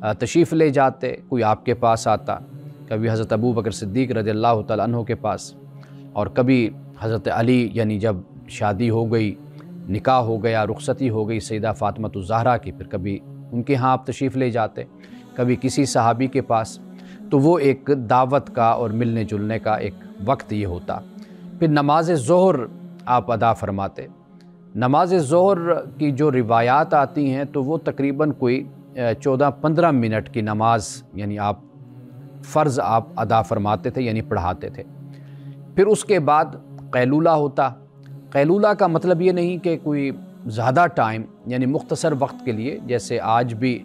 تشریف لے جاتے، کوئی آپ کے پاس آتا، کبھی حضرت ابو بکر صدیق رضی اللہ تعالیٰ عنہ کے پاس، اور کبھی حضرت علی، یعنی جب شادی ہو گئی، نکاح ہو گیا، رخصتی ہو گئی سیدہ فاطمہ الزہرا کی، پھر کبھی ان کے ہاں آپ تشریف لے جاتے، کبھی کسی صحابی کے پاس۔ تو وہ ایک دعوت کا اور ملنے جلنے کا ایک وقت یہ ہوتا۔ پھر نماز ظہر آپ ادا فرماتے۔ نماز ظہر کی جو روایات آتی ہیں تو وہ تقریباً کوئی 14-15 منٹ کی نماز، یعنی آپ فرض آپ ادا فرماتے تھے، یعنی پڑھاتے تھے۔ پھر اس کے بعد قیلولہ ہوتا۔ قیلولہ کا مطلب یہ نہیں کہ کوئی زیادہ ٹائم، یعنی مختصر وقت کے لیے، جیسے آج بھی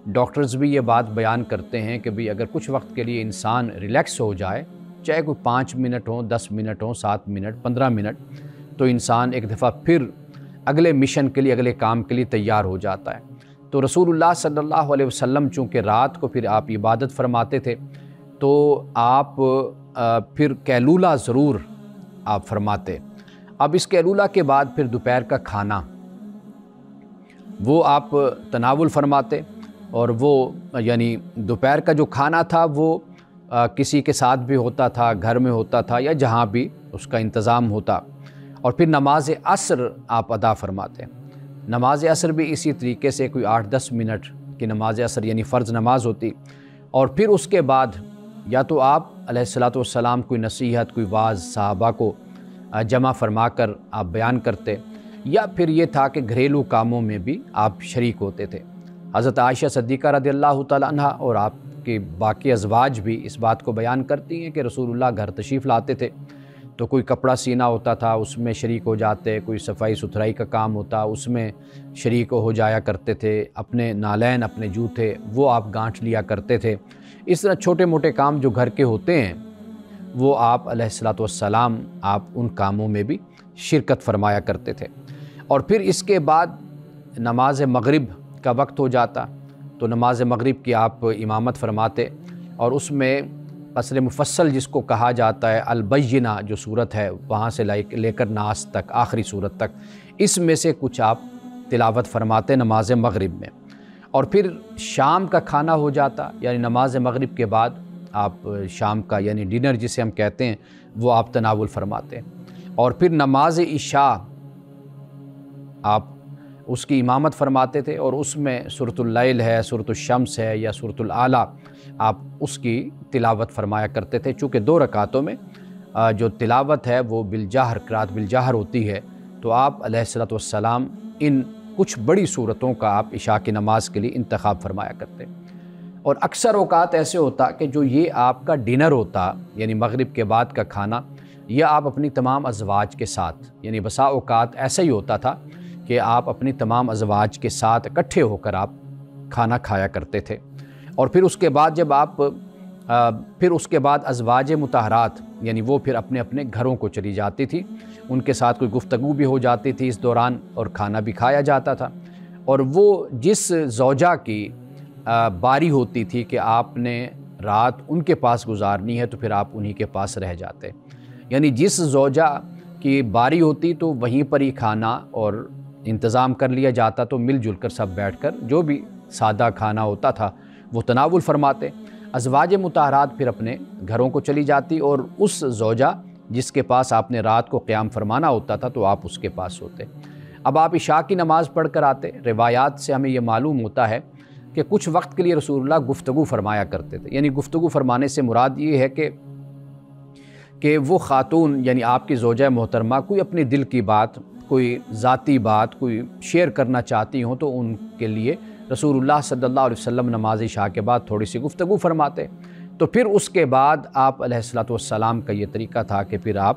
ڈاکٹرز بھی یہ بات بیان کرتے ہیں کہ بھی اگر کچھ وقت کے لیے انسان ریلیکس ہو جائے، چاہے کوئی 5 منٹ ہوں، 10 منٹ ہوں، 7 منٹ، 15 منٹ، تو انسان ایک دفعہ پھر اگلے مشن کے لیے، اگلے کام کے لیے تیار ہو جاتا ہے۔ تو رسول اللہ صلی اللہ علیہ وسلم چونکہ رات کو پھر آپ عبادت فرماتے تھے، تو آپ پھر قیلولہ ضرور آپ فرماتے۔ اب اس قیلولہ کے بعد پھر دوپہر کا کھانا وہ آپ تناول فرماتے، اور وہ یعنی دوپہر کا جو کھانا تھا وہ کسی کے ساتھ بھی ہوتا تھا، گھر میں ہوتا تھا، یا جہاں بھی اس کا انتظام ہوتا۔ اور پھر نماز عصر آپ ادا فرماتے۔ نماز عصر بھی اسی طریقے سے کوئی 8-10 منٹ کی نماز عصر، یعنی فرض نماز ہوتی۔ اور پھر اس کے بعد یا تو آپ علیہ الصلوۃ والسلام کوئی نصیحت، کوئی واعظ صحابہ کو جمع فرما کر آپ بیان کرتے، یا پھر یہ تھا کہ گھریلو کاموں میں بھی آپ شریک ہوتے تھے۔ حضرت عائشہ صدیقہ رضی اللہ تعالیٰ عنہ اور آپ کے باقی ازواج بھی اس بات کو بیان کرتی ہیں کہ رسول اللہ گھر تشریف لاتے تھے تو کوئی کپڑا سینا ہوتا تھا، اس میں شریک ہو جاتے، کوئی صفائی ستھرائی کا کام ہوتا اس میں شریک ہو جایا کرتے تھے، اپنے نالین، اپنے جوتے وہ آپ گانٹھ لیا کرتے تھے۔ اس طرح چھوٹے موٹے کام جو گھر کے ہوتے ہیں وہ آپ علیہ الصلوۃ والسلام آپ ان کاموں میں بھی شرکت فرمایا کرتے تھے۔ اور پھر اس کے بعد نماز مغرب کا وقت ہو جاتا، تو نماز مغرب کی آپ امامت فرماتے، اور اس میں قصر مفصل جس کو کہا جاتا ہے، البینہ جو صورت ہے وہاں سے لے کر ناس تک، آخری صورت تک، اس میں سے کچھ آپ تلاوت فرماتے نماز مغرب میں۔ اور پھر شام کا کھانا ہو جاتا، یعنی نماز مغرب کے بعد آپ شام کا یعنی ڈنر جسے ہم کہتے ہیں وہ آپ تناول فرماتے۔ اور پھر نماز عشاء آپ اس کی امامت فرماتے تھے، اور اس میں سورۃ اللیل ہے، سورۃ الشمس ہے، یا سورۃ الاعلیٰ آپ اس کی تلاوت فرمایا کرتے تھے۔ چونکہ 2 رکعتوں میں جو تلاوت ہے وہ بالجہر، قرات بالجہر ہوتی ہے، تو آپ علیہ الصلوۃ والسلام ان کچھ بڑی صورتوں کا آپ عشاء کی نماز کے لیے انتخاب فرمایا کرتے۔ اور اکثر اوقات ایسے ہوتا کہ جو یہ آپ کا ڈنر ہوتا، یعنی مغرب کے بعد کا کھانا، یہ آپ اپنی تمام ازواج کے ساتھ، یعنی بسا اوقات ایسا ہی ہوتا تھا کہ آپ اپنی تمام ازواج کے ساتھ اکٹھے ہو کر آپ کھانا کھایا کرتے تھے۔ اور پھر اس کے بعد جب آپ پھر اس کے بعد ازواج مطہرات، یعنی وہ پھر اپنے اپنے گھروں کو چلی جاتی تھی، ان کے ساتھ کوئی گفتگو بھی ہو جاتی تھی اس دوران، اور کھانا بھی کھایا جاتا تھا۔ اور وہ جس زوجہ کی باری ہوتی تھی کہ آپ نے رات ان کے پاس گزارنی ہے تو پھر آپ انہی کے پاس رہ جاتے، یعنی جس زوجہ کی باری ہوتی تو وہیں پر ہی کھانا اور انتظام کر لیا جاتا، تو مل جل کر سب بیٹھ کر جو بھی سادہ کھانا ہوتا تھا وہ تناول فرماتے۔ ازواج مطہرات پھر اپنے گھروں کو چلی جاتی، اور اس زوجہ جس کے پاس آپ نے رات کو قیام فرمانا ہوتا تھا تو آپ اس کے پاس ہوتے۔ اب آپ عشاء کی نماز پڑھ کر آتے۔ روایات سے ہمیں یہ معلوم ہوتا ہے کہ کچھ وقت کے لیے رسول اللہ گفتگو فرمایا کرتے تھے، یعنی گفتگو فرمانے سے مراد یہ ہے کہ وہ خاتون یعنی آپ کی زوجہ محترمہ کوئی اپنی دل کی بات، کوئی ذاتی بات کوئی شیئر کرنا چاہتی ہوں تو ان کے لیے رسول اللہ صلی اللہ علیہ وسلم نماز عشاء کے بعد تھوڑی سی گفتگو فرماتے۔ تو پھر اس کے بعد آپ علیہ الصلوۃ والسلام کا یہ طریقہ تھا کہ پھر آپ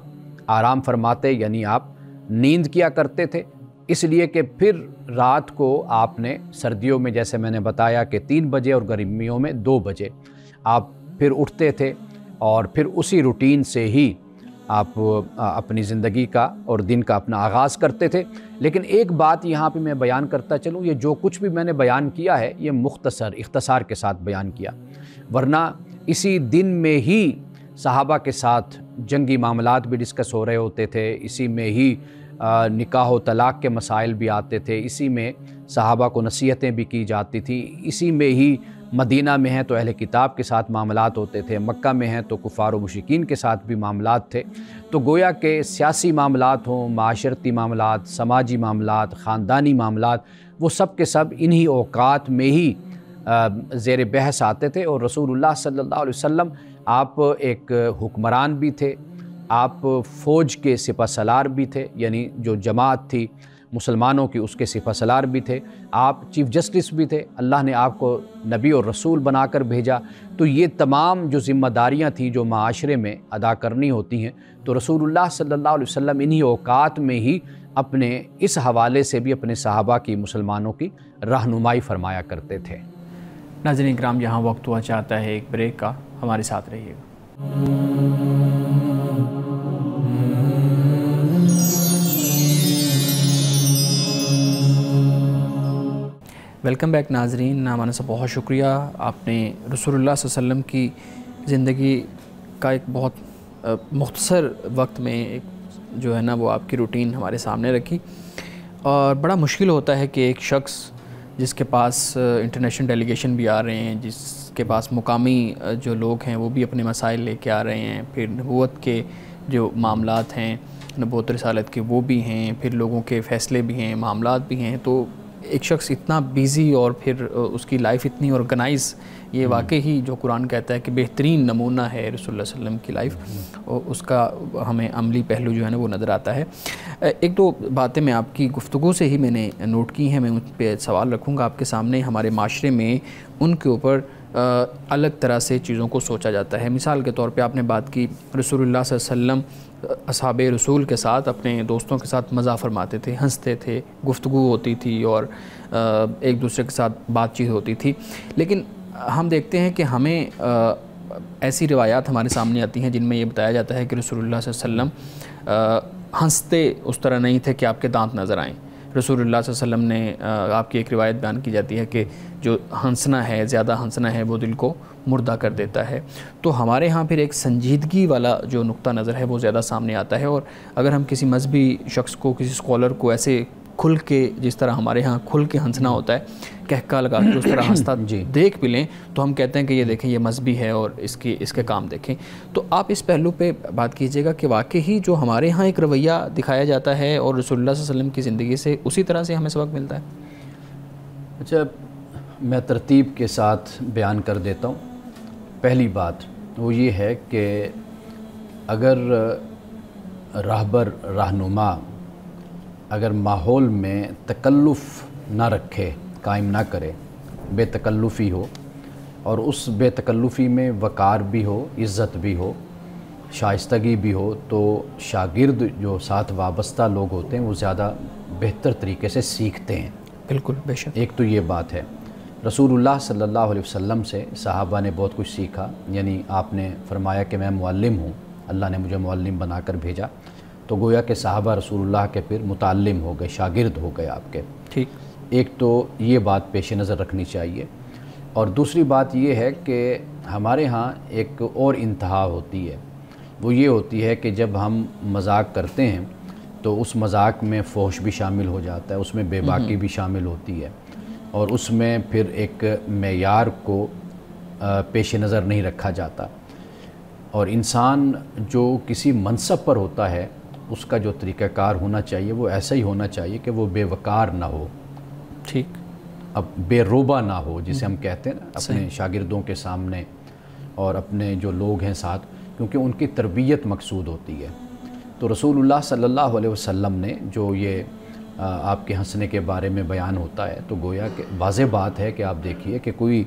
آرام فرماتے، یعنی آپ نیند کیا کرتے تھے، اس لیے کہ پھر رات کو آپ نے سردیوں میں جیسے میں نے بتایا کہ 3 بجے اور گرمیوں میں 2 بجے آپ پھر اٹھتے تھے، اور پھر اسی روٹین سے ہی آپ اپنی زندگی کا اور دن کا اپنا آغاز کرتے تھے۔ لیکن ایک بات یہاں پہ میں بیان کرتا چلوں، یہ جو کچھ بھی میں نے بیان کیا ہے یہ اختصار کے ساتھ بیان کیا، ورنہ اسی دن میں ہی صحابہ کے ساتھ جنگی معاملات بھی ڈسکس ہو رہے ہوتے تھے، اسی میں ہی نکاح و طلاق کے مسائل بھی آتے تھے، اسی میں صحابہ کو نصیحتیں بھی کی جاتی تھیں، اسی میں ہی مدینہ میں ہیں تو اہل کتاب کے ساتھ معاملات ہوتے تھے، مکہ میں ہیں تو کفار و مشرکین کے ساتھ بھی معاملات تھے۔ تو گویا کہ سیاسی معاملات ہوں، معاشرتی معاملات، سماجی معاملات، خاندانی معاملات، وہ سب کے سب انہی اوقات میں ہی زیر بحث آتے تھے۔ اور رسول اللہ صلی اللہ علیہ وسلم آپ ایک حکمران بھی تھے، آپ فوج کے سپہ سالار بھی تھے، یعنی جو جماعت تھی مسلمانوں کی اس کے سپہ سالار بھی تھے، آپ چیف جسٹس بھی تھے، اللہ نے آپ کو نبی اور رسول بنا کر بھیجا۔ تو یہ تمام جو ذمہ داریاں تھیں جو معاشرے میں ادا کرنی ہوتی ہیں، تو رسول اللہ صلی اللہ علیہ وسلم انہی اوقات میں ہی اپنے اس حوالے سے بھی اپنے صحابہ کی، مسلمانوں کی رہنمائی فرمایا کرتے تھے۔ ناظرین کرام، یہاں وقت ہوا چاہتا ہے ایک بریک کا، ہمارے ساتھ رہیے گا۔ ویلکم بیک ناظرین، ہمارا سے بہت شکریہ، آپ نے رسول اللہ صلی اللہ علیہ وسلم کی زندگی کا ایک بہت مختصر وقت میں ایک جو ہے نا وہ آپ کی روٹین ہمارے سامنے رکھی۔ اور بڑا مشکل ہوتا ہے کہ ایک شخص جس کے پاس انٹرنیشنل ڈیلیگیشن بھی آ رہے ہیں، جس کے پاس مقامی جو لوگ ہیں وہ بھی اپنے مسائل لے کے آ رہے ہیں، پھر نبوت کے جو معاملات ہیں، نبوت رسالت کے وہ بھی ہیں، پھر لوگوں کے فیصلے بھی ہیں، معاملات بھی ہیں، تو ایک شخص اتنا بیزی اور پھر اس کی لائف اتنی آرگنائز، یہ واقعی ہی جو قرآن کہتا ہے کہ بہترین نمونہ ہے رسول اللہ صلی اللہ علیہ وسلم کی لائف، اور اس کا ہمیں عملی پہلو جو ہے نا وہ نظر آتا ہے۔ ایک دو باتیں میں آپ کی گفتگو سے ہی میں نے نوٹ کی ہیں، میں ان پہ سوال رکھوں گا آپ کے سامنے۔ ہمارے معاشرے میں ان کے اوپر الگ طرح سے چیزوں کو سوچا جاتا ہے۔ مثال کے طور پہ آپ نے بات کی رسول اللہ صلی اللہ علیہ وسلم اصحاب رسول کے ساتھ، اپنے دوستوں کے ساتھ مزاح فرماتے تھے، ہنستے تھے، گفتگو ہوتی تھی اور ایک دوسرے کے ساتھ بات چیت ہوتی تھی۔ لیکن ہم دیکھتے ہیں کہ ہمیں ایسی روایات ہمارے سامنے آتی ہیں جن میں یہ بتایا جاتا ہے کہ رسول اللہ صلی اللہ علیہ وسلم ہنستے اس طرح نہیں تھے کہ آپ کے دانت نظر آئیں۔ رسول اللہ صلی اللہ علیہ وسلم نے آپ کی ایک روایت بیان کی جاتی ہے کہ جو ہنسنا ہے، زیادہ ہنسنا ہے، وہ دل کو مردہ کر دیتا ہے۔ تو ہمارے ہاں پھر ایک سنجیدگی والا جو نقطہ نظر ہے وہ زیادہ سامنے آتا ہے، اور اگر ہم کسی مذہبی شخص کو، کسی اسکالر کو ایسے کھل کے، جس طرح ہمارے ہاں کھل کے ہنسنا ہوتا ہے، کہکا لگا کے اس طرح ہنستا دیکھ بھی لیں تو ہم کہتے ہیں کہ یہ دیکھیں یہ مذہبی ہے اور اس کے کام دیکھیں۔ تو آپ اس پہلو پہ بات کیجئے گا کہ واقعی جو ہمارے ہاں ایک رویہ دکھایا جاتا ہے اور رسول اللہ صلی اللہ علیہ وسلم کی زندگی سے اسی طرح سے ہمیں سبق ملتا ہے۔ اچھا، میں ترتیب کے ساتھ بیان کر دیتا ہوں۔ پہلی بات وہ یہ ہے کہ اگر راہبر، رہنما اگر ماحول میں تکلف نہ رکھے، قائم نہ کرے، بے تکلفی ہو، اور اس بے تکلفی میں وقار بھی ہو، عزت بھی ہو، شائستگی بھی ہو، تو شاگرد جو ساتھ وابستہ لوگ ہوتے ہیں وہ زیادہ بہتر طریقے سے سیکھتے ہیں۔ بالکل، بے شک۔ ایک تو یہ بات ہے۔ رسول اللہ صلی اللہ علیہ وسلم سے صحابہ نے بہت کچھ سیکھا، یعنی آپ نے فرمایا کہ میں معلم ہوں، اللہ نے مجھے معلم بنا کر بھیجا، تو گویا کہ صحابہ رسول اللہ کے پھر متعلم ہو گئے، شاگرد ہو گئے آپ کے۔ ٹھیک۔ ایک تو یہ بات پیش نظر رکھنی چاہیے، اور دوسری بات یہ ہے کہ ہمارے ہاں ایک اور انتہا ہوتی ہے، وہ یہ ہوتی ہے کہ جب ہم مذاق کرتے ہیں تو اس مذاق میں فحش بھی شامل ہو جاتا ہے، اس میں بے باکی بھی شامل ہوتی ہے، اور اس میں پھر ایک معیار کو پیش نظر نہیں رکھا جاتا، اور انسان جو کسی منصب پر ہوتا ہے اس کا جو طریقہ کار ہونا چاہیے وہ ایسا ہی ہونا چاہیے کہ وہ بے وقار نہ ہو، ٹھیک، اب بے روبہ نہ ہو، جسے ہم کہتے ہیں نا، اپنے شاگردوں کے سامنے اور اپنے جو لوگ ہیں ساتھ، کیونکہ ان کی تربیت مقصود ہوتی ہے۔ تو رسول اللہ صلی اللہ علیہ وسلم نے جو یہ آپ کے ہنسنے کے بارے میں بیان ہوتا ہے، تو گویا کہ واضح بات ہے کہ آپ دیکھیے کہ کوئی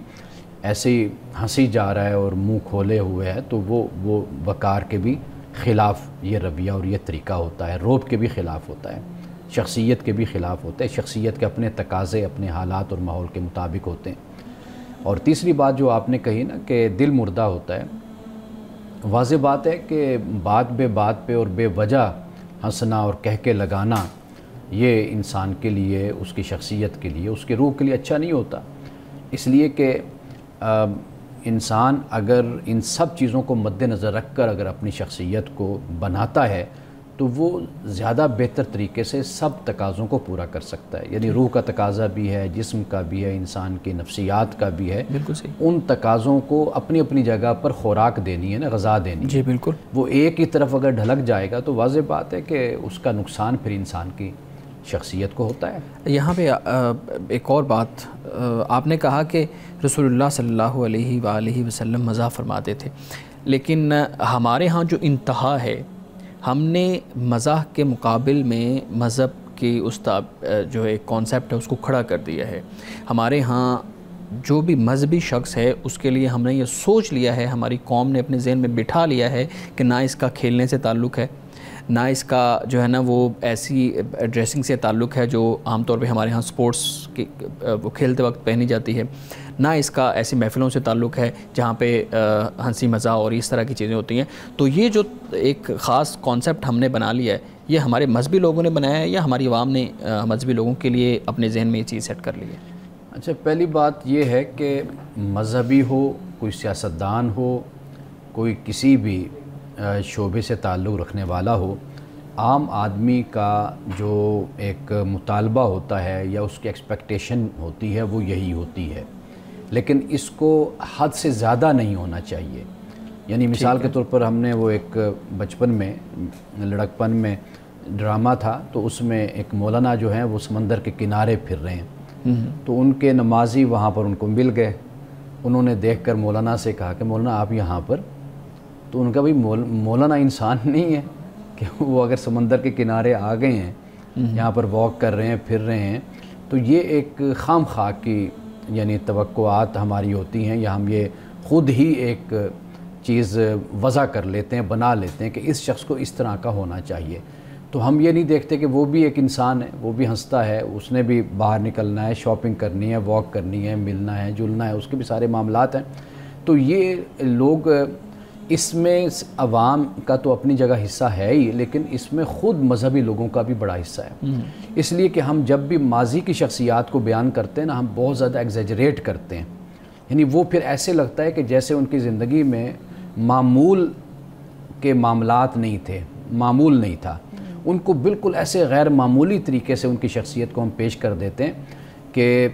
ایسے ہی ہنسی جا رہا ہے اور منہ کھولے ہوئے ہے، تو وہ وقار کے بھی خلاف یہ رویہ اور یہ طریقہ ہوتا ہے، روب کے بھی خلاف ہوتا ہے، شخصیت کے بھی خلاف ہوتا ہے، شخصیت کے اپنے تقاضے اپنے حالات اور ماحول کے مطابق ہوتے ہیں۔ اور تیسری بات جو آپ نے کہی نا کہ دل مردہ ہوتا ہے، واضح بات ہے کہ بات بے بات پہ اور بے وجہ ہنسنا اور کہہ کے لگانا یہ انسان کے لیے، اس کی شخصیت کے لیے، اس کے روح کے لیے اچھا نہیں ہوتا۔ اس لیے کہ انسان اگر ان سب چیزوں کو مد نظر رکھ کر اگر اپنی شخصیت کو بناتا ہے تو وہ زیادہ بہتر طریقے سے سب تقاضوں کو پورا کر سکتا ہے. یعنی روح کا تقاضا بھی ہے، جسم کا بھی ہے، انسان کی نفسیات کا بھی ہے. بالکل صحیح. ان تقاضوں کو اپنی اپنی جگہ پر خوراک دینی ہے نا، غذا دینی. جی بالکل. وہ ایک ہی طرف اگر ڈھلک جائے گا تو واضح بات ہے کہ اس کا نقصان پھر انسان کی شخصیت کو ہوتا ہے. یہاں پہ ایک اور بات آپ نے کہا کہ رسول اللہ صلی اللہ علیہ وآلہ وسلم مزاح فرماتے تھے، لیکن ہمارے ہاں جو انتہا ہے، ہم نے مزاح کے مقابل میں مذہب کی جو ایک کانسیپٹ ہے اس کو کھڑا کر دیا ہے. ہمارے ہاں جو بھی مذہبی شخص ہے اس کے لیے ہم نے یہ سوچ لیا ہے، ہماری قوم نے اپنے ذہن میں بٹھا لیا ہے کہ نہ اس کا کھیلنے سے تعلق ہے، نہ اس کا جو ہے نا وہ ایسی ڈریسنگ سے تعلق ہے جو عام طور پہ ہمارے ہاں سپورٹس کی وہ کھیلتے وقت پہنی جاتی ہے، نہ اس کا ایسی محفلوں سے تعلق ہے جہاں پہ ہنسی مزاح اور اس طرح کی چیزیں ہوتی ہیں. تو یہ جو ایک خاص کانسیپٹ ہم نے بنا لیا ہے، یہ ہمارے مذہبی لوگوں نے بنایا ہے یا ہماری عوام نے مذہبی لوگوں کے لیے اپنے ذہن میں یہ چیز سیٹ کر لی ہے؟ اچھا، پہلی بات یہ ہے کہ مذہبی ہو، کوئی سیاستدان ہو، کوئی کسی بھی شعبے سے تعلق رکھنے والا ہو، عام آدمی کا جو ایک مطالبہ ہوتا ہے یا اس کی ایکسپیکٹیشن ہوتی ہے وہ یہی ہوتی ہے، لیکن اس کو حد سے زیادہ نہیں ہونا چاہیے. یعنی مثال کے طور پر ہم نے وہ ایک بچپن میں لڑکپن میں ڈرامہ تھا، تو اس میں ایک مولانا جو ہیں وہ سمندر کے کنارے پھر رہے ہیں، تو ان کے نمازی وہاں پر ان کو مل گئے. انہوں نے دیکھ کر مولانا سے کہا کہ مولانا آپ یہاں پر، تو ان کا بھائی مولانا انسان نہیں ہے کہ وہ اگر سمندر کے کنارے آ گئے ہیں، یہاں پر واک کر رہے ہیں، پھر رہے ہیں. تو یہ ایک خام خواہ کی یعنی توقعات ہماری ہوتی ہیں، یا ہم یہ خود ہی ایک چیز وضع کر لیتے ہیں، بنا لیتے ہیں کہ اس شخص کو اس طرح کا ہونا چاہیے. تو ہم یہ نہیں دیکھتے کہ وہ بھی ایک انسان ہے، وہ بھی ہنستا ہے، اس نے بھی باہر نکلنا ہے، شاپنگ کرنی ہے، واک کرنی ہے، ملنا ہے، جلنا ہے، اس کے بھی سارے معاملات ہیں. تو یہ لوگ اس میں عوام کا تو اپنی جگہ حصہ ہے ہی، لیکن اس میں خود مذہبی لوگوں کا بھی بڑا حصہ ہے. اس لیے کہ ہم جب بھی ماضی کی شخصیات کو بیان کرتے ہیں نا، ہم بہت زیادہ ایگزیجریٹ کرتے ہیں. یعنی وہ پھر ایسے لگتا ہے کہ جیسے ان کی زندگی میں معمول کے معاملات نہیں تھے، معمول نہیں تھا. ان کو بالکل ایسے غیر معمولی طریقے سے ان کی شخصیت کو ہم پیش کر دیتے ہیں کہ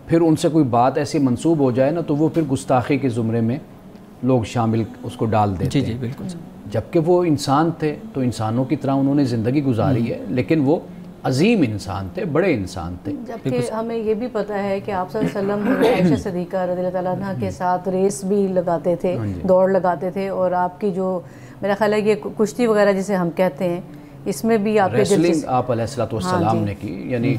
پھر ان سے کوئی بات ایسی منسوب ہو جائے نا تو وہ پھر گستاخی کے زمرے میں لوگ شامل اس کو ڈال دیتے ہیں. جی بالکل. جبکہ وہ انسان تھے تو انسانوں کی طرح انہوں نے زندگی گزاری ہے، لیکن وہ عظیم انسان تھے، بڑے انسان تھے. جبکہ ہمیں یہ بھی پتہ ہے کہ آپ صلی اللہ علیہ وسلم عائشہ صدیقہ رضی اللہ تعالیٰ عنہ کے ساتھ ریس بھی لگاتے تھے، دوڑ لگاتے تھے، اور آپ کی جو میرا خیال ہے کہ کشتی وغیرہ جسے ہم کہتے ہیں، اس میں بھی آپ ریسلنگ آپ علیہ السلام نے کی. یعنی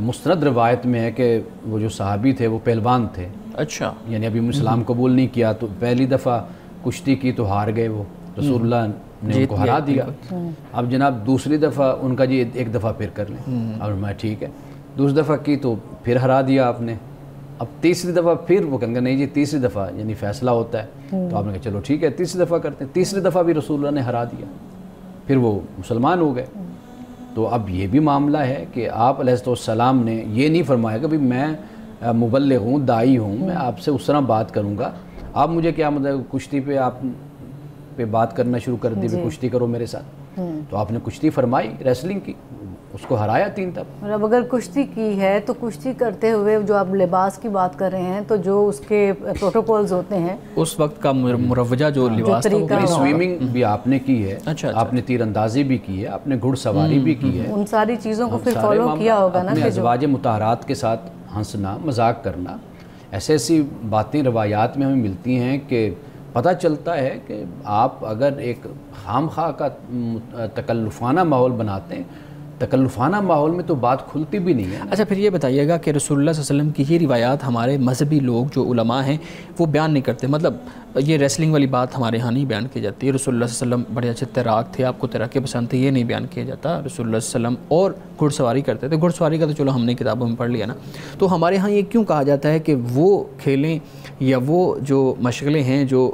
مستند روایت میں ہے کہ وہ جو صحابی تھے وہ پہلوان تھے. اچھا. یعنی ابھی اسلام قبول نہیں کیا تو پہلی دفعہ کشتی کی تو ہار گئے، وہ رسول اللہ نے ان کو ہرا دیا. اب جناب دوسری دفعہ ان کا جی ایک دفعہ پھر کر لیں. اب میں ٹھیک ہے، دوسری دفعہ کی تو پھر ہرا دیا آپ نے. اب تیسری دفعہ پھر وہ کہیں گے نہیں جی تیسری دفعہ یعنی فیصلہ ہوتا ہے، تو آپ نے کہا چلو ٹھیک ہے تیسری دفعہ کرتے ہیں. تیسری دفعہ بھی رسول اللہ نے ہرا دیا، پھر وہ مسلمان ہو گئے. تو اب یہ بھی معاملہ ہے کہ آپ علیہ السلام نے یہ نہیں فرمایا کہ بھئی میں مبلغ ہوں، داعی ہوں، میں آپ سے اس طرح بات کروں گا. آپ مجھے کیا مطلب کشتی پہ آپ پہ بات کرنا شروع کر دی، کشتی کرو میرے ساتھ. تو آپ نے کشتی فرمائی، ریسلنگ کی، اس کو ہرایا 3 تب. مطلب اگر کشتی کی ہے تو کشتی کرتے ہوئے جو آپ لباس کی بات کر رہے ہیں، تو جو اس کے پروٹوکولز ہوتے ہیں اس وقت کا مروجہ جو لباس تھا، سوئمنگ بھی آپ نے کی ہے، آپ نے تیر اندازی بھی کی ہے، آپ نے گھڑ سواری بھی کی ہے. ان ساری چیزوں کو پھر فالو کیا ہوگا نا. اپنے ازواج مطہرات کے ساتھ ہنسنا، مذاق کرنا، ایسی باتیں روایات میں ہمیں ملتی ہیں کہ پتہ چلتا ہے کہ آپ اگر ایک خام خواہ کا تکلفانہ ماحول بناتے ہیں، تکلفانہ ماحول میں تو بات کھلتی بھی نہیں ہے. اچھا پھر یہ بتائیے گا کہ رسول اللہ صلی اللہ علیہ وسلم کی یہ روایات ہمارے مذہبی لوگ جو علماء ہیں وہ بیان نہیں کرتے. مطلب یہ ریسلنگ والی بات ہمارے ہاں نہیں بیان کی جاتی ہے. رسول اللہ صلی اللہ علیہ وسلم بڑے اچھے تیراک تھے، آپ کو تیراکی پسند تھے، یہ نہیں بیان کیا جاتا. رسول اللہ صلی اللہ علیہ وسلم اور گھڑ سواری کرتے تھے. گھڑ سواری کا تو چلو ہم نے کتابوں میں پڑھ لیا نا. تو ہمارے ہاں یہ کیوں کہا جاتا ہے کہ وہ کھیلیں یا وہ جو مشغلیں ہیں جو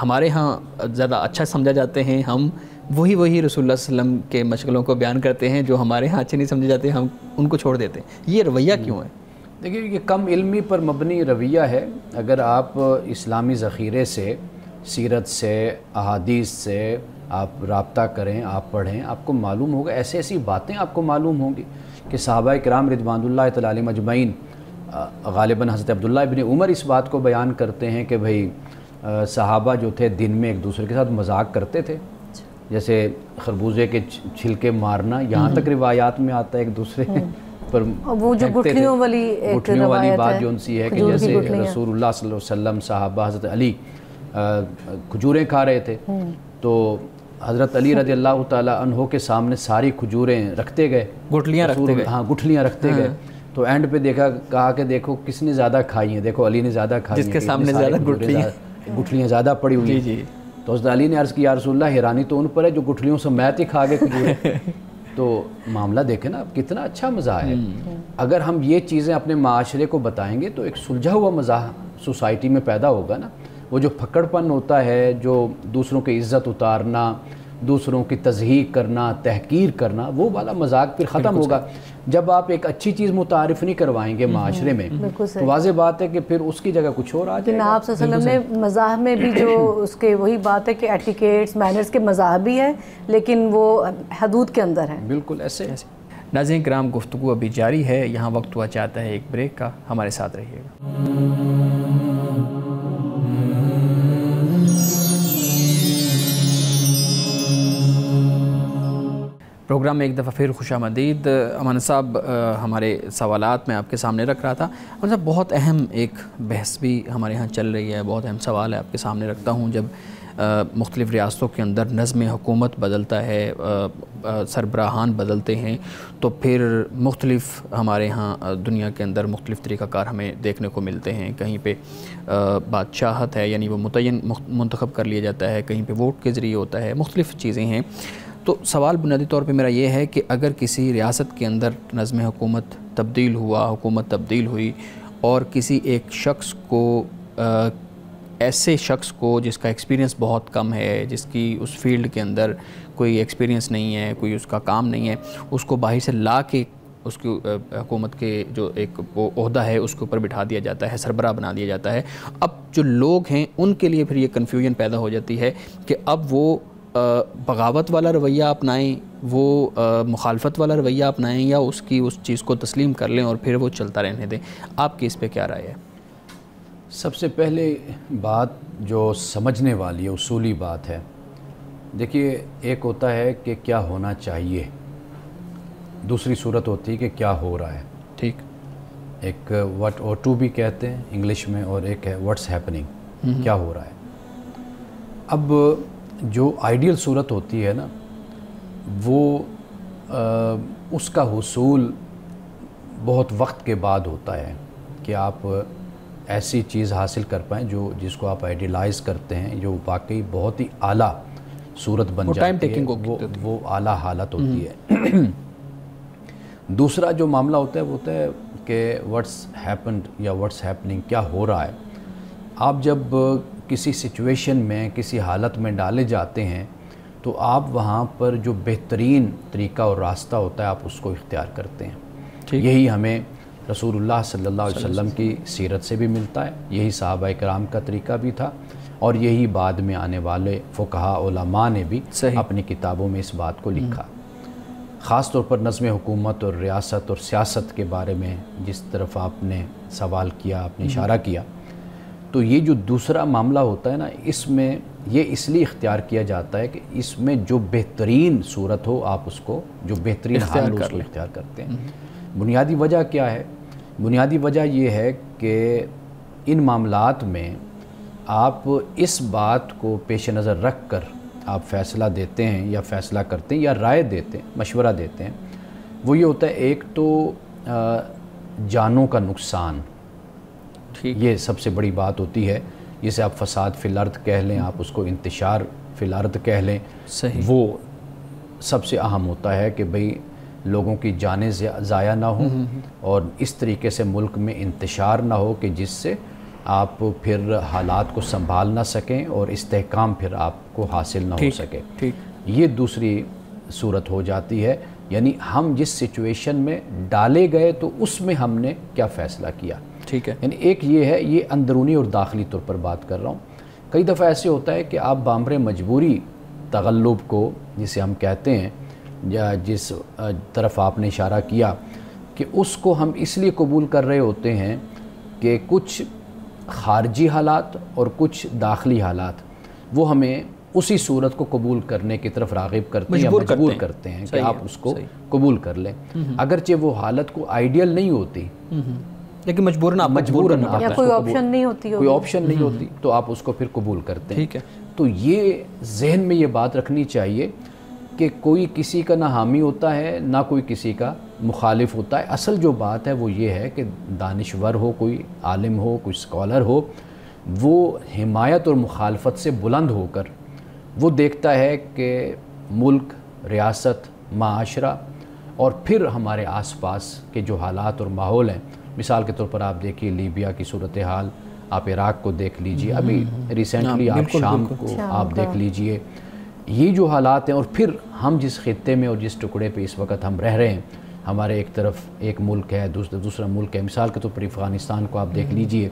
ہمارے ہاں زیادہ اچھا سمجھا جاتے ہیں، ہم وہی رسول اللہ صلی اللہ علیہ وسلم کے مشغلوں کو بیان کرتے ہیں جو ہمارے ہاں اچھے نہیں سمجھے جاتے، ہم ان کو چھوڑ دیتے ہیں. یہ رویہ کیوں ہے؟ دیکھیے یہ کم علمی پر مبنی رویہ ہے. اگر آپ اسلامی ذخیرے سے، سیرت سے، احادیث سے، آپ رابطہ کریں، آپ پڑھیں، آپ کو معلوم ہوگا، ایسی ایسی باتیں آپ کو معلوم ہوں گی کہ صحابہ کرام رضوان اللہ تعالی علیہم اجمعین، غالباً حضرت عبداللہ ابن عمر اس بات کو بیان کرتے ہیں کہ بھئی صحابہ جو تھے دن میں ایک دوسرے کے ساتھ مذاق کرتے تھے، جیسے خربوزے کے چھلکے مارنا، یہاں تک روایات میں آتا ہے ایک دوسرے پر وہ جو گٹھلیوں والی بات جو ان سی ہے کہ جیسے رسول اللہ صلی اللہ علیہ وسلم صحابہ حضرت علی کھجوریں کھا رہے تھے تو حضرت علی رضی اللہ تعالیٰ عنہ کے سامنے ساری کھجوریں رکھتے گئے، گٹھلیاں رکھتے گئے، ہاں گٹھلیاں رکھتے گئے، تو اینڈ پہ کہا کہ دیکھو کس نے زیادہ کھائی ہیں، دیکھو علی نے زیادہ کھائی ہیں، جس کے سامنے زیادہ گٹھلیاں زیادہ پڑی ہوئی ہیں۔ تو حضرت علی نے عرض کی یا رسول اللہ حیرانی تو ان پر ہے جو گٹھلیوں سمیت ہی کھا گئے کھجوریں۔ تو معاملہ دیکھیں نا کتنا اچھا مزاح ہے، اگر ہم یہ چیزیں اپنے معاشرے کو بتائیں گے تو ایک سلجھا ہوا مزاح سوسائٹی میں پیدا ہوگا نا۔ وہ جو پھکڑ پن ہوتا ہے، جو دوسروں کی عزت اتارنا، دوسروں کی تضحیق کرنا، تحقیر کرنا، وہ والا مذاق پھر ختم ہوگا جب آپ ایک اچھی چیز متعارف نہیں کروائیں گے معاشرے میں، تو واضح بات ہے کہ پھر اس کی جگہ کچھ اور آ جائے گا۔ آپ صلی اللہ علیہ وسلم نے مزاح میں بھی جو اس کے وہی بات ہے کہ ایٹیکیٹس مینرز کے مزاح بھی ہے لیکن وہ حدود کے اندر ہے، بالکل ایسے۔ ناظرین کرام گفتگو ابھی جاری ہے، یہاں وقت ہوا چاہتا ہے ایک بریک کا، ہمارے ساتھ رہیے گا۔ پروگرام میں ایک دفعہ پھر خوش آمدید۔ امان صاحب ہمارے سوالات میں آپ کے سامنے رکھ رہا تھا، امان صاحب بہت اہم ایک بحث بھی ہمارے ہاں چل رہی ہے، بہت اہم سوال ہے آپ کے سامنے رکھتا ہوں۔ جب مختلف ریاستوں کے اندر نظم حکومت بدلتا ہے، سربراہان بدلتے ہیں، تو پھر مختلف ہمارے ہاں دنیا کے اندر مختلف طریقہ کار ہمیں دیکھنے کو ملتے ہیں۔ کہیں پہ بادشاہت ہے، یعنی وہ متعین منتخب کر لیا جاتا ہے، کہیں پہ ووٹ کے ذریعے ہوتا ہے، مختلف چیزیں ہیں۔ تو سوال بنیادی طور پہ میرا یہ ہے کہ اگر کسی ریاست کے اندر نظم حکومت تبدیل ہوا، حکومت تبدیل ہوئی، اور کسی ایک شخص کو ایسے شخص کو جس کا ایکسپیرینس بہت کم ہے، جس کی اس فیلڈ کے اندر کوئی ایکسپیرینس نہیں ہے، کوئی اس کا کام نہیں ہے، اس کو باہر سے لا کے اس کی حکومت کے جو ایک وہ عہدہ ہے اس کے اوپر بٹھا دیا جاتا ہے، سربراہ بنا دیا جاتا ہے۔ اب جو لوگ ہیں ان کے لیے پھر یہ کنفیوژن پیدا ہو جاتی ہے کہ اب وہ بغاوت والا رویہ اپنائیں، وہ مخالفت والا رویہ اپنائیں، یا اس چیز کو تسلیم کر لیں اور پھر وہ چلتا رہنے دیں۔ آپ کی اس پہ کیا رائے ہے؟ سب سے پہلے بات جو سمجھنے والی ہے، اصولی بات ہے، دیکھیے ایک ہوتا ہے کہ کیا ہونا چاہیے، دوسری صورت ہوتی ہے کہ کیا ہو رہا ہے۔ ٹھیک، ایک واٹ اور ٹو بھی کہتے ہیں انگلش میں، اور ایک ہے واٹس ہیپننگ، کیا ہو رہا ہے۔ اب جو آئیڈیل صورت ہوتی ہے نا، وہ اس کا حصول بہت وقت کے بعد ہوتا ہے کہ آپ ایسی چیز حاصل کر پائیں جس کو آپ آئیڈیلائز کرتے ہیں، جو واقعی بہت ہی اعلیٰ صورت بن جاتی ہے، وہ اعلیٰ حالت ہوتی ہے۔ دوسرا جو معاملہ ہوتا ہے وہ ہوتا ہے کہ واٹس ہیپنڈ یا واٹس ہیپننگ، کیا ہو رہا ہے۔ آپ جب کسی سچویشن میں، کسی حالت میں ڈالے جاتے ہیں تو آپ وہاں پر جو بہترین طریقہ اور راستہ ہوتا ہے آپ اس کو اختیار کرتے ہیں۔ یہی ہمیں رسول اللہ صلی اللہ علیہ وسلم کی سیرت سے بھی ملتا ہے، یہی صحابہ کرام کا طریقہ بھی تھا، اور یہی بعد میں آنے والے فقہاء علماء نے بھی اپنی کتابوں میں اس بات کو لکھا۔ خاص طور پر نظم حکومت اور ریاست اور سیاست کے بارے میں جس طرف آپ نے سوال کیا، آپ نے اشارہ کیا، تو یہ جو دوسرا معاملہ ہوتا ہے نا، اس میں یہ اس لیے اختیار کیا جاتا ہے کہ اس میں جو بہترین صورت ہو آپ اس کو، جو بہترین حال ہو اس کو اختیار کرتے ہیں۔ بنیادی وجہ کیا ہے؟ بنیادی وجہ یہ ہے کہ ان معاملات میں آپ اس بات کو پیش نظر رکھ کر آپ فیصلہ دیتے ہیں یا فیصلہ کرتے ہیں یا رائے دیتے ہیں، مشورہ دیتے ہیں۔ وہ یہ ہوتا ہے ایک تو جانوں کا نقصان، یہ سب سے بڑی بات ہوتی ہے، جسے آپ فساد فی الارض کہہ لیں، آپ اس کو انتشار فی الارض کہہ لیں، وہ سب سے اہم ہوتا ہے کہ بھئی لوگوں کی جانیں ضائع نہ ہوں اور اس طریقے سے ملک میں انتشار نہ ہو کہ جس سے آپ پھر حالات کو سنبھال نہ سکیں اور استحکام پھر آپ کو حاصل نہ ہو سکے۔ یہ دوسری صورت ہو جاتی ہے، یعنی ہم جس سچویشن میں ڈالے گئے تو اس میں ہم نے کیا فیصلہ کیا۔ ٹھیک ہے، یعنی ایک یہ ہے، یہ اندرونی اور داخلی طور پر بات کر رہا ہوں۔ کئی دفعہ ایسے ہوتا ہے کہ آپ بامبر مجبوری تغلب کو جسے ہم کہتے ہیں، یا جس طرف آپ نے اشارہ کیا کہ اس کو ہم اس لیے قبول کر رہے ہوتے ہیں کہ کچھ خارجی حالات اور کچھ داخلی حالات وہ ہمیں اسی صورت کو قبول کرنے کی طرف راغب کرتے ہیں یا مجبور کرتے ہیں کہ آپ اس کو قبول کر لیں، اگرچہ وہ حالت کو آئیڈیل نہیں ہوتی لیکن مجبوراً کوئی آپشن نہیں ہوتی، کوئی آپشن نہیں ہوتی تو آپ اس کو پھر قبول کرتے ہیں۔ تو یہ ذہن میں یہ بات رکھنی چاہیے کہ کوئی کسی کا نہ حامی ہوتا ہے نہ کوئی کسی کا مخالف ہوتا ہے۔ اصل جو بات ہے وہ یہ ہے کہ دانشور ہو، کوئی عالم ہو، کوئی اسکالر ہو، وہ حمایت اور مخالفت سے بلند ہو کر وہ دیکھتا ہے کہ ملک، ریاست، معاشرہ اور پھر ہمارے آس پاس کے جو حالات اور ماحول ہیں، مثال کے طور پر آپ دیکھیے لیبیا کی صورتحال، آپ عراق کو دیکھ لیجئے، ابھی ریسنٹلی آپ شام کو آپ دیکھ لیجئے، یہ جو حالات ہیں، اور پھر ہم جس خطے میں اور جس ٹکڑے پہ اس وقت ہم رہ رہے ہیں، ہمارے ایک طرف ایک ملک ہے، دوسرا ملک ہے، مثال کے طور پر افغانستان کو آپ دیکھ لیجئے،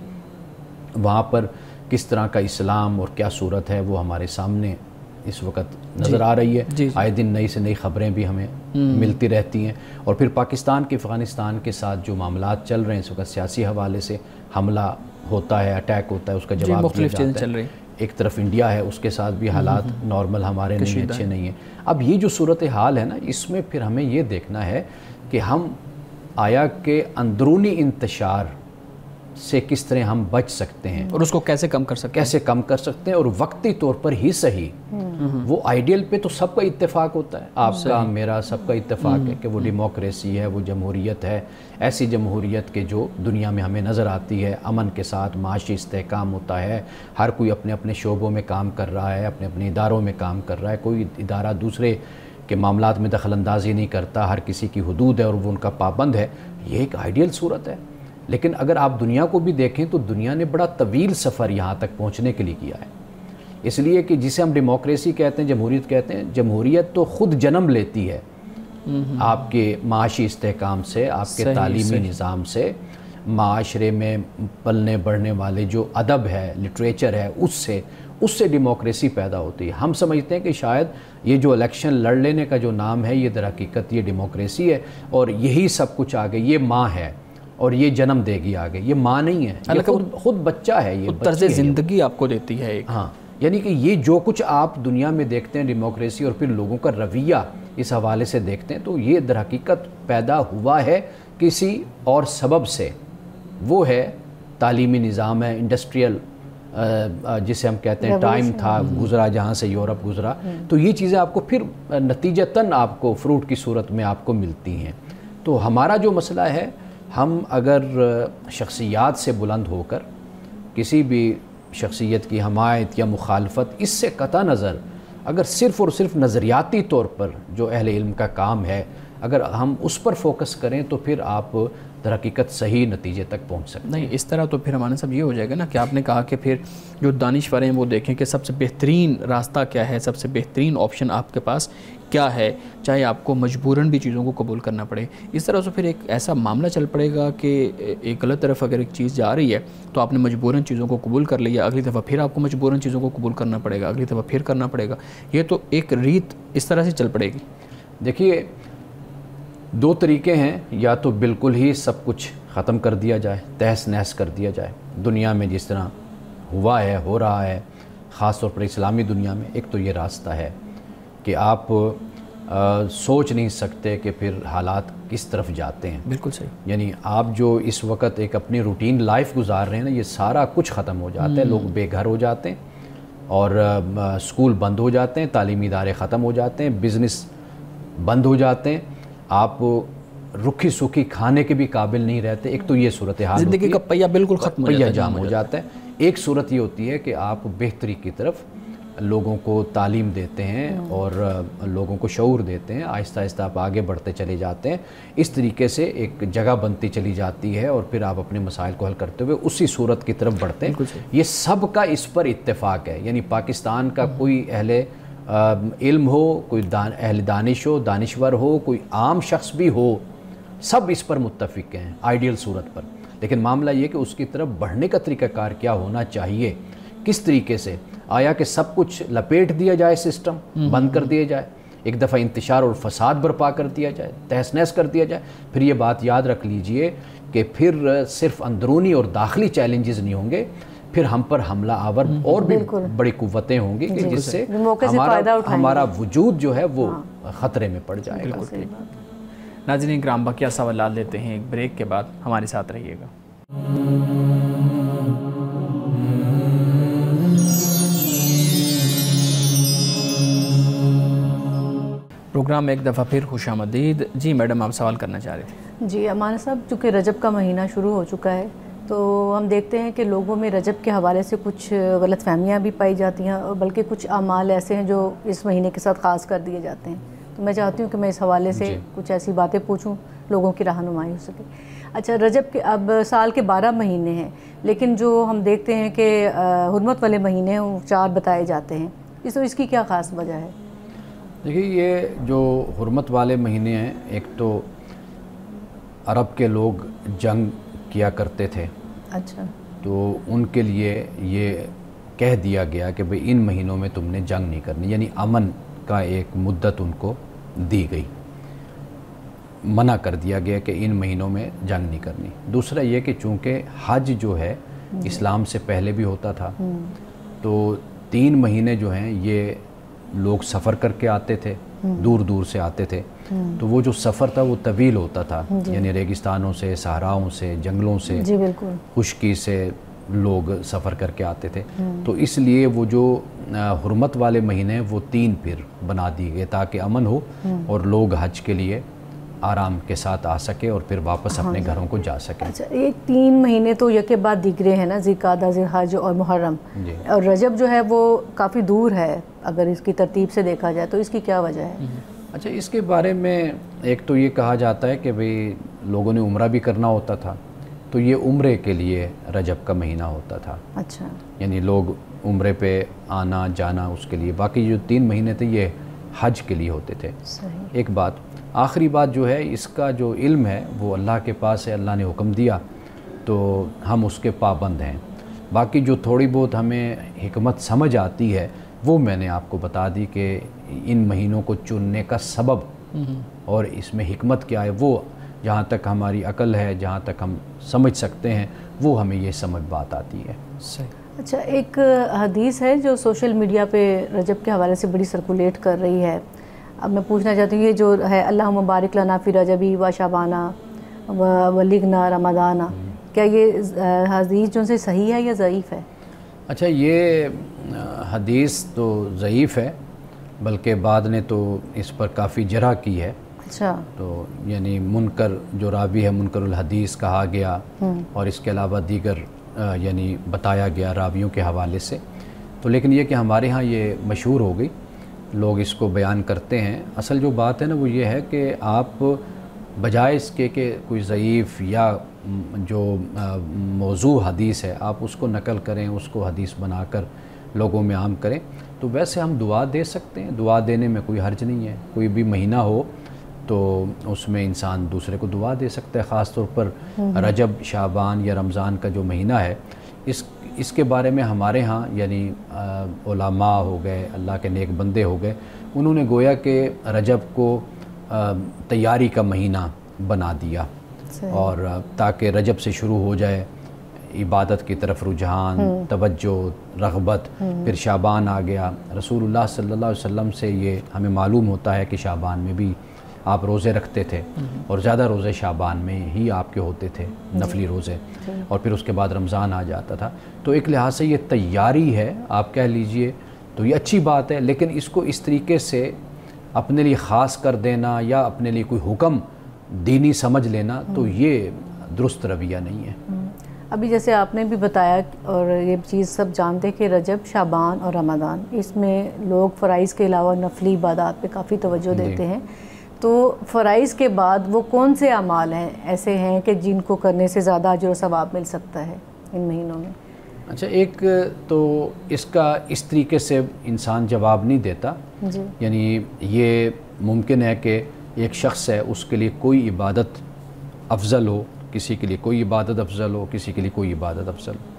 وہاں پر کس طرح کا اسلام اور کیا صورت ہے وہ ہمارے سامنے اس وقت نظر آ رہی ہے۔ آئے دن نئی سے نئی خبریں بھی ہمیں ملتی رہتی ہیں، اور پھر پاکستان کے افغانستان کے ساتھ جو معاملات چل رہے ہیں اس وقت سیاسی حوالے سے، حملہ ہوتا ہے، اٹیک ہوتا ہے، اس کا جواب دیا جاتا ہے۔ ایک طرف انڈیا ہے، اس کے ساتھ بھی حالات نارمل ہمارے نہیں اچھے نہیں ہیں۔ اب یہ جو صورتحال ہے نا، اس میں پھر ہمیں یہ دیکھنا ہے کہ ہم آیا کہ اندرونی انتشار سے کس طرح ہم بچ سکتے ہیں اور اس کو کیسے کم کر سکتے ہیں، اور وقتی طور پر ہی صحیح وہ آئیڈیل پہ تو سب کا اتفاق ہوتا ہے، آپ کا میرا سب کا اتفاق ہے کہ وہ ڈیموکریسی ہے، وہ جمہوریت ہے، ایسی جمہوریت کے جو دنیا میں ہمیں نظر آتی ہے، امن کے ساتھ معاشی استحکام ہوتا ہے، ہر کوئی اپنے اپنے شعبوں میں کام کر رہا ہے، اپنے اپنے اداروں میں کام کر رہا ہے، کوئی ادارہ دوسرے کے معاملات میں دخل اندازی نہیں کرتا، ہر کسی کی حدود ہے اور وہ ان کا پابند ہے۔ یہ ایک آئیڈیل صورت ہے، لیکن اگر آپ دنیا کو بھی دیکھیں تو دنیا نے بڑا طویل سفر یہاں تک پہنچنے کے لیے کیا ہے، اس لیے کہ جسے ہم ڈیموکریسی کہتے ہیں، جمہوریت کہتے ہیں، جمہوریت تو خود جنم لیتی ہے آپ کے معاشی استحکام سے، آپ کے تعلیمی نظام سے، معاشرے میں پلنے بڑھنے والے جو ادب ہے، لٹریچر ہے، اس سے ڈیموکریسی پیدا ہوتی ہے۔ ہم سمجھتے ہیں کہ شاید یہ جو الیکشن لڑ لینے کا جو نام ہے، یہ در حقیقت یہ ڈیموکریسی ہے اور یہی سب کچھ آگے، یہ ماں ہے اور یہ جنم دے گی آگے، یہ ماں نہیں ہے، یہ خود بچہ ہے، یہ طرز زندگی آپ کو دیتی ہے ایک۔ ہاں، یعنی کہ یہ جو کچھ آپ دنیا میں دیکھتے ہیں ڈیموکریسی اور پھر لوگوں کا رویہ اس حوالے سے دیکھتے ہیں، تو یہ در حقیقت پیدا ہوا ہے کسی اور سبب سے، وہ ہے تعلیمی نظام ہے، انڈسٹریل جسے ہم کہتے ہیں ٹائم تھا گزرا جہاں سے یورپ گزرا، تو یہ چیزیں آپ کو پھر نتیجتاً آپ کو فروٹ کی صورت میں آپ کو ملتی ہیں۔ تو ہمارا جو مسئلہ ہے، ہم اگر شخصیات سے بلند ہو کر کسی بھی شخصیت کی حمایت یا مخالفت، اس سے قطع نظر اگر صرف اور صرف نظریاتی طور پر جو اہل علم کا کام ہے، اگر ہم اس پر فوکس کریں تو پھر آپ در حقیقت صحیح نتیجے تک پہنچ سکتے ہیں۔ نہیں، اس طرح تو پھر ہمارے سب یہ ہو جائے گا نا کہ آپ نے کہا کہ پھر جو دانشور ہیں وہ دیکھیں کہ سب سے بہترین راستہ کیا ہے، سب سے بہترین آپشن آپ کے پاس کیا ہے، چاہے آپ کو مجبوراً بھی چیزوں کو قبول کرنا پڑے۔ اس طرح سے پھر ایک ایسا معاملہ چل پڑے گا کہ ایک غلط طرف اگر ایک چیز جا رہی ہے تو آپ نے مجبوراً چیزوں کو قبول کر لیا، اگلی دفعہ پھر آپ کو مجبوراً چیزوں کو قبول کرنا پڑے گا، اگلی دفعہ پھر کرنا پڑے گا۔ یہ تو ایک ریت اس طرح سے چل پڑے گی۔ دیکھیے، دو طریقے ہیں، یا تو بالکل ہی سب کچھ ختم کر دیا جائے، تہس نہس کر دیا جائے، دنیا میں جس طرح ہوا ہے، ہو رہا ہے، خاص طور پر اسلامی دنیا میں۔ ایک تو یہ راستہ ہے کہ آپ سوچ نہیں سکتے کہ پھر حالات کس طرف جاتے ہیں۔ بالکل صحیح۔ یعنی آپ جو اس وقت ایک اپنی روٹین لائف گزار رہے ہیں نا، یہ سارا کچھ ختم ہو جاتا ہے، لوگ بے گھر ہو جاتے ہیں اور اسکول بند ہو جاتے ہیں، تعلیمی ادارے ختم ہو جاتے ہیں، بزنس بند ہو جاتے ہیں، آپ رکھی سکھی کھانے کے بھی قابل نہیں رہتے۔ ایک تو یہ صورتحال، زندگی کا پہیہ بالکل ختم ہو جاتا ہے، جام ہو جاتا ہے۔ ایک صورت یہ ہوتی ہے کہ آپ بہتری کی طرف لوگوں کو تعلیم دیتے ہیں اور لوگوں کو شعور دیتے ہیں، آہستہ آہستہ آپ آگے بڑھتے چلے جاتے ہیں، اس طریقے سے ایک جگہ بنتی چلی جاتی ہے اور پھر آپ اپنے مسائل کو حل کرتے ہوئے اسی صورت کی طرف بڑھتے ہیں۔ یہ سب کا اس پر اتفاق ہے، یعنی پاکستان کا کوئی اہل علم ہو، کوئی اہل دانش ہو، دانشور ہو، کوئی عام شخص بھی ہو، سب اس پر متفق ہیں آئیڈیل صورت پر۔ لیکن معاملہ یہ کہ اس کی طرف بڑھنے کا طریقہ کار کیا ہونا چاہیے، کس طریقے سے آیا کہ سب کچھ لپیٹ دیا جائے، سسٹم بند کر دیا جائے، ایک دفعہ انتشار اور فساد برپا کر دیا جائے، تہس نہس کر دیا جائے؟ پھر یہ بات یاد رکھ لیجئے کہ پھر صرف اندرونی اور داخلی چیلنجز نہیں ہوں گے، پھر ہم پر حملہ آور اور بھی بڑی قوتیں ہوں گی کہ جس سے ہمارا وجود جو ہے وہ خطرے میں پڑ جائے گا۔ ناظرین کرام، بقیہ سوالات لیتے ہیں ایک بریک کے بعد، ہمارے ساتھ رہیے گا۔ پروگرام ایک دفعہ پھر خوش آمدید۔ جی میڈم، آپ سوال کرنا چاہ رہے تھے۔ جی امان صاحب، چونکہ رجب کا مہینہ شروع ہو چکا ہے تو ہم دیکھتے ہیں کہ لوگوں میں رجب کے حوالے سے کچھ غلط فہمیاں بھی پائی جاتی ہیں، اور بلکہ کچھ اعمال ایسے ہیں جو اس مہینے کے ساتھ خاص کر دیے جاتے ہیں۔ تو میں چاہتی ہوں کہ میں اس حوالے سے کچھ ایسی باتیں پوچھوں، لوگوں کی رہنمائی ہو سکے۔ اچھا، رجب کے اب سال کے 12 مہینے ہیں، لیکن جو ہم دیکھتے ہیں کہ حرمت والے مہینے ہیں وہ 4 بتائے جاتے ہیں، اس کی کیا خاص وجہ ہے؟ دیکھیے، یہ جو حرمت والے مہینے ہیں، ایک تو عرب کے لوگ جنگ کیا کرتے تھے، اچھا، تو ان کے لیے یہ کہہ دیا گیا کہ بھئی ان مہینوں میں تم نے جنگ نہیں کرنی، یعنی امن کا ایک مدت ان کو دی گئی، منع کر دیا گیا کہ ان مہینوں میں جنگ نہیں کرنی۔ دوسرا یہ کہ چونکہ حج جو ہے اسلام سے پہلے بھی ہوتا تھا، تو 3 مہینے جو ہیں یہ لوگ سفر کر کے آتے تھے، دور دور سے آتے تھے، تو وہ جو سفر تھا وہ طویل ہوتا تھا، یعنی ریگستانوں سے، صحراؤں سے، جنگلوں سے، خشکی سے لوگ سفر کر کے آتے تھے، تو اس لیے وہ جو حرمت والے مہینے وہ 3 پھر بنا دیے گئے تاکہ امن ہو اور لوگ حج کے لیے آرام کے ساتھ آ سکے اور پھر واپس اپنے گھروں کو جا سکے۔ اچھا، یہ 3 مہینے تو یکے بعد دیگرے ہیں نا، ذوالقعدہ، ذوالحج اور محرم، اور رجب جو ہے وہ کافی دور ہے اگر اس کی ترتیب سے دیکھا جائے، تو اس کی کیا وجہ ہے؟ اچھا، اس کے بارے میں ایک تو یہ کہا جاتا ہے کہ بھئی لوگوں نے عمرہ بھی کرنا ہوتا تھا، تو یہ عمرے کے لیے رجب کا مہینہ ہوتا تھا، اچھا، یعنی لوگ عمرے پہ آنا جانا اس کے لیے، باقی جو 3 مہینے تھے یہ حج کے لیے ہوتے تھے۔ صحیح۔ ایک بات، آخری بات جو ہے، اس کا جو علم ہے وہ اللہ کے پاس ہے، اللہ نے حکم دیا تو ہم اس کے پابند ہیں۔ باقی جو تھوڑی بہت ہمیں حکمت سمجھ آتی ہے وہ میں نے آپ کو بتا دی کہ ان مہینوں کو چننے کا سبب اور اس میں حکمت کیا ہے، وہ جہاں تک ہماری عقل ہے، جہاں تک ہم سمجھ سکتے ہیں، وہ ہمیں یہ سمجھ بات آتی ہے۔ اچھا، ایک حدیث ہے جو سوشل میڈیا پہ رجب کے حوالے سے بڑی سرکولیٹ کر رہی ہے، اب میں پوچھنا چاہتی ہوں، یہ جو ہے اللہم بارک لنا فی رجبی و شعبانہ و بلغنا رمضانہ، کیا یہ حدیث جو سے صحیح ہے یا ضعیف ہے؟ اچھا، یہ حدیث تو ضعیف ہے، بلکہ بعد نے تو اس پر کافی جرح کی ہے۔ اچھا، تو یعنی منکر جو راوی ہے، منکر الحدیث کہا گیا، اور اس کے علاوہ دیگر یعنی بتایا گیا راویوں کے حوالے سے، تو لیکن یہ کہ ہمارے ہاں یہ مشہور ہو گئی، لوگ اس کو بیان کرتے ہیں۔ اصل جو بات ہے نا وہ یہ ہے کہ آپ بجائے اس کے کہ کوئی ضعیف یا جو موضوع حدیث ہے آپ اس کو نقل کریں، اس کو حدیث بنا کر لوگوں میں عام کریں، تو ویسے ہم دعا دے سکتے ہیں، دعا دینے میں کوئی حرج نہیں ہے۔ کوئی بھی مہینہ ہو تو اس میں انسان دوسرے کو دعا دے سکتا ہے، خاص طور پر رجب، شعبان یا رمضان کا جو مہینہ ہے، اس کے بارے میں ہمارے ہاں یعنی علماء ہو گئے، اللہ کے نیک بندے ہو گئے، انہوں نے گویا کہ رجب کو تیاری کا مہینہ بنا دیا، اور تاکہ رجب سے شروع ہو جائے عبادت کی طرف رجحان، توجہ، رغبت، پھر شعبان آ گیا۔ رسول اللہ صلی اللہ علیہ وسلم سے یہ ہمیں معلوم ہوتا ہے کہ شعبان میں بھی آپ روزے رکھتے تھے، اور زیادہ روزے شعبان میں ہی آپ کے ہوتے تھے، نفلی روزے، اور پھر اس کے بعد رمضان آ جاتا تھا۔ تو ایک لحاظ سے یہ تیاری ہے، آپ کہہ لیجئے، تو یہ اچھی بات ہے، لیکن اس کو اس طریقے سے اپنے لیے خاص کر دینا یا اپنے لیے کوئی حکم دینی سمجھ لینا، تو یہ درست رویہ نہیں ہے۔ ابھی جیسے آپ نے بھی بتایا، اور یہ چیز سب جانتے کہ رجب، شعبان اور رمضان، اس میں لوگ فرائض کے علاوہ نفلی عبادات پہ کافی توجہ دیتے ہیں، تو فرائض کے بعد وہ کون سے اعمال ہیں ایسے ہیں کہ جن کو کرنے سے زیادہ اجر و ثواب مل سکتا ہے ان مہینوں میں؟ اچھا، ایک تو اس کا اس طریقے سے انسان جواب نہیں دیتا، یعنی یہ ممکن ہے کہ ایک شخص ہے، اس کے لیے کوئی عبادت افضل ہو، کسی کے لیے کوئی عبادت افضل ہو، کسی کے لیے کوئی عبادت افضل ہو۔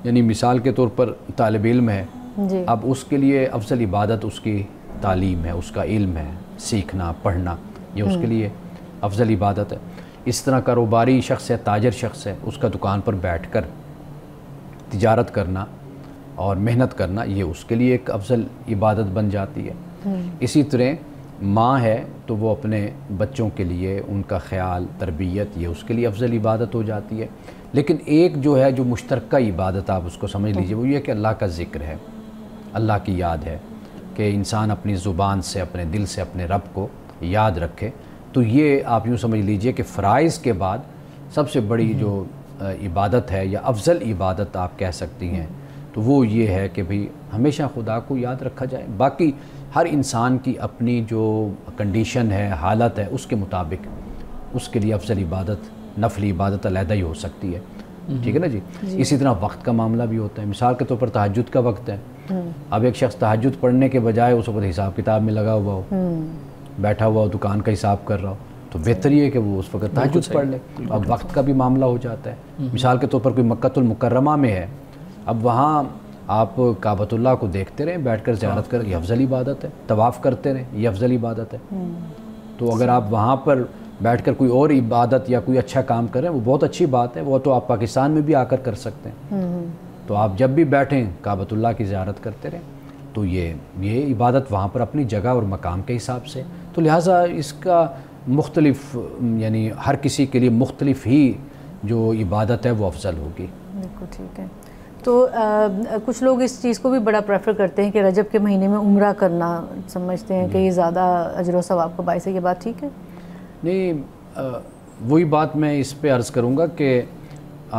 یعنی مثال کے طور پر طالب علم ہے، جی۔ اب اس کے لیے افضل عبادت اس کی تعلیم ہے، اس کا علم ہے، سیکھنا پڑھنا، یہ اس کے لیے افضل عبادت ہے۔ اس طرح کاروباری شخص ہے، تاجر شخص ہے، اس کا دکان پر بیٹھ کر تجارت کرنا اور محنت کرنا، یہ اس کے لیے ایک افضل عبادت بن جاتی ہے۔ اسی طرح ماں ہے تو وہ اپنے بچوں کے لیے ان کا خیال، تربیت، یہ اس کے لیے افضل عبادت ہو جاتی ہے۔ لیکن ایک جو ہے جو مشترکہ عبادت آپ اس کو سمجھ لیجئے، وہ یہ کہ اللہ کا ذکر ہے، اللہ کی یاد ہے، کہ انسان اپنی زبان سے، اپنے دل سے اپنے رب کو یاد رکھے۔ تو یہ آپ یوں سمجھ لیجئے کہ فرائض کے بعد سب سے بڑی جو عبادت ہے یا افضل عبادت آپ کہہ سکتی ہیں، تو وہ یہ ہے کہ بھئی ہمیشہ خدا کو یاد رکھا جائے۔ باقی ہر انسان کی اپنی جو کنڈیشن ہے، حالت ہے، اس کے مطابق اس کے لیے افضل عبادت، نفلی عبادت علیحدہ ہی ہو سکتی ہے، ٹھیک ہے نا جی۔ اسی طرح وقت کا معاملہ بھی ہوتا ہے، مثال کے طور پر تہجد کا وقت ہے، اب ایک شخص تہجد پڑھنے کے بجائے اس وقت حساب کتاب میں لگا ہوا ہو، بیٹھا ہوا ہو، دکان کا حساب کر رہا ہو، تو بہتر یہ ہے کہ وہ اس وقت تہجد پڑھ لے۔ اب وقت کا بھی معاملہ ہو جاتا ہے، مثال کے طور پر کوئی مکہ المکرمہ میں ہے، اب وہاں آپ کعبۃ اللہ کو دیکھتے رہیں، بیٹھ کر زیارت کر، یہ افضل عبادت ہے، طواف کرتے رہیں، یہ افضل عبادت ہے۔ تو اگر آپ وہاں پر بیٹھ کر کوئی اور عبادت یا کوئی اچھا کام کریں، وہ بہت اچھی بات ہے، وہ تو آپ پاکستان میں بھی آ کر سکتے ہیں۔ تو آپ جب بھی بیٹھیں کعبۃ اللہ کی زیارت کرتے رہیں، تو یہ عبادت وہاں پر اپنی جگہ اور مقام کے حساب سے، تو لہٰذا اس کا مختلف، یعنی ہر کسی کے لیے مختلف ہی جو عبادت ہے وہ افضل ہوگی۔ بالکل ٹھیک ہے۔ تو کچھ لوگ اس چیز کو بھی بڑا پریفر کرتے ہیں کہ رجب کے مہینے میں عمرہ کرنا، سمجھتے ہیں کہ یہ زیادہ اجر و ثواب کا باعث ہے، یہ بات ٹھیک ہے؟ نہیں، وہی بات میں اس پہ عرض کروں گا کہ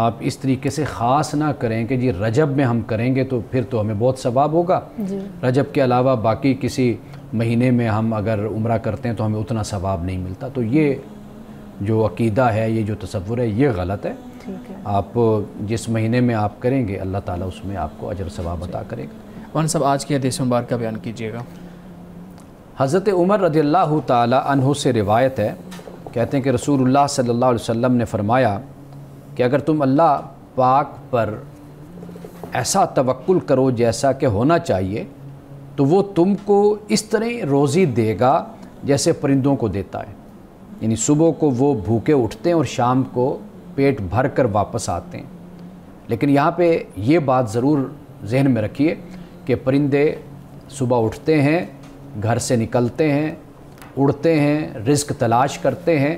آپ اس طریقے سے خاص نہ کریں کہ جی رجب میں ہم کریں گے تو پھر تو ہمیں بہت ثواب ہوگا، رجب کے علاوہ باقی کسی مہینے میں ہم اگر عمرہ کرتے ہیں تو ہمیں اتنا ثواب نہیں ملتا۔ تو یہ جو عقیدہ ہے، یہ جو تصور ہے، یہ غلط ہے۔ آپ جس مہینے میں آپ کریں گے، اللہ تعالیٰ اس میں آپ کو اجر ثواب عطا کرے گا۔ مولانا صاحب آج کی حدیث مبارکہ بیان کیجیے گا۔ حضرت عمر رضی اللہ تعالیٰ عنہ سے روایت ہے، کہتے ہیں کہ رسول اللہ صلی اللہ علیہ وسلم نے فرمایا کہ اگر تم اللہ پاک پر ایسا توکل کرو جیسا کہ ہونا چاہیے تو وہ تم کو اس طرح روزی دے گا جیسے پرندوں کو دیتا ہے، یعنی صبح کو وہ بھوکے اٹھتے ہیں اور شام کو پیٹ بھر کر واپس آتے ہیں۔ لیکن یہاں پہ یہ بات ضرور ذہن میں رکھیے کہ پرندے صبح اٹھتے ہیں، گھر سے نکلتے ہیں، اڑتے ہیں، رزق تلاش کرتے ہیں،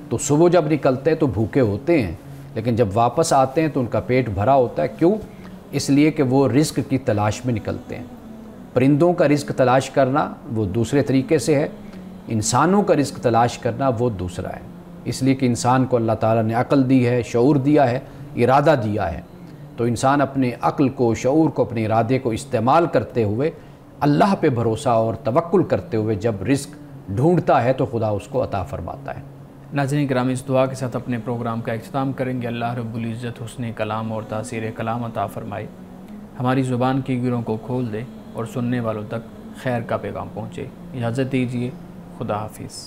تو صبح جب نکلتے ہیں تو بھوکے ہوتے ہیں، لیکن جب واپس آتے ہیں تو ان کا پیٹ بھرا ہوتا ہے۔ کیوں؟ اس لیے کہ وہ رزق کی تلاش میں نکلتے ہیں۔ پرندوں کا رزق تلاش کرنا وہ دوسرے طریقے سے ہے، انسانوں کا رزق تلاش کرنا وہ دوسرا ہے، اس لیے کہ انسان کو اللہ تعالیٰ نے عقل دی ہے، شعور دیا ہے، ارادہ دیا ہے، تو انسان اپنے عقل کو، شعور کو، اپنے ارادے کو استعمال کرتے ہوئے اللہ پہ بھروسہ اور توکل کرتے ہوئے جب رزق ڈھونڈتا ہے تو خدا اس کو عطا فرماتا ہے۔ ناظرین کرام، اس دعا کے ساتھ اپنے پروگرام کا اختتام کریں گے۔ اللہ رب العزت حسن کلام اور تاثیر کلام عطا فرمائے، ہماری زبان کی گروں کو کھول دے اور سننے والوں تک خیر کا پیغام پہنچے۔ اجازت دیجیے، خدا حافظ۔